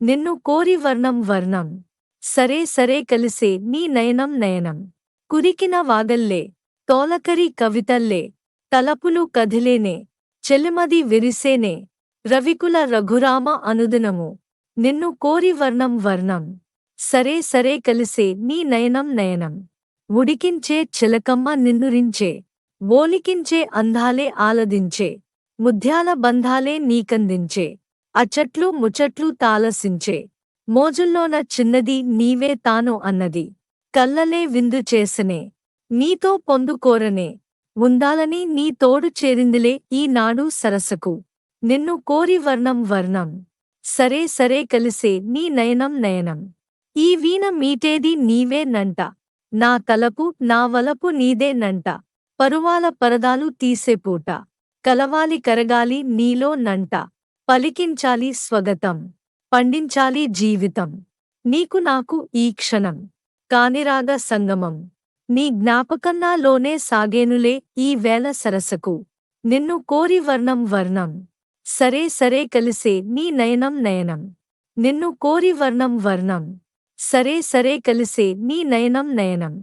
నిన్ను కోరి వర్ణం వర్ణం. సరే సరే కలిసే నీ నయనం నయనం. కురికిన వాగల్లే తోలకరి కవితల్లే తలపులు కదిలేనే చెలిమది విరిసేనే రవికుల రఘురామ అనుదినము నిన్ను కోరి వర్ణం వర్ణం. సరే సరే కలిసే నీ నయనం నయనం. ఉడికించే చిలకమ్మ నిన్నురించే ఓలికించే అందాలే ఆలదించే ముత్యాల బంధాలే నీకందించే అచ్చట్లు ముచ్చట్లు తాలసించే మోజుల్లోన చిన్నది నీవే తాను అన్నది కల్లలే విందు చేసనే నీతో పొందుకోరనే ఉండాలని నీ తోడు చేరిందిలే ఈనాడు సరసకు నిన్ను కోరి వర్ణం వర్ణం. సరే సరే కలిసే నీ నయనం నయనం. ఈ వీణ మీటేది నీవే నంట నా తలపు నా వలపు నీదే నంట పరువాల పరదాలు తీసే పూట కలవాలి కరగాలి నీలో నంట పలికించాలి స్వగతం పండించాలి జీవితం నీకు నాకు ఈ క్షణం కానిరాగ సంగమం నీ జ్ఞాపకన్నాలోనే సాగేనులే ఈ వేళ సరసకు నిన్ను కోరి వర్ణం వర్ణం. సరే సరే కలిసే నీ నయనం నయనం. నిన్ను కోరి వర్ణం వర్ణం. సరే సరే కలిసే నీ నయనం నయనం.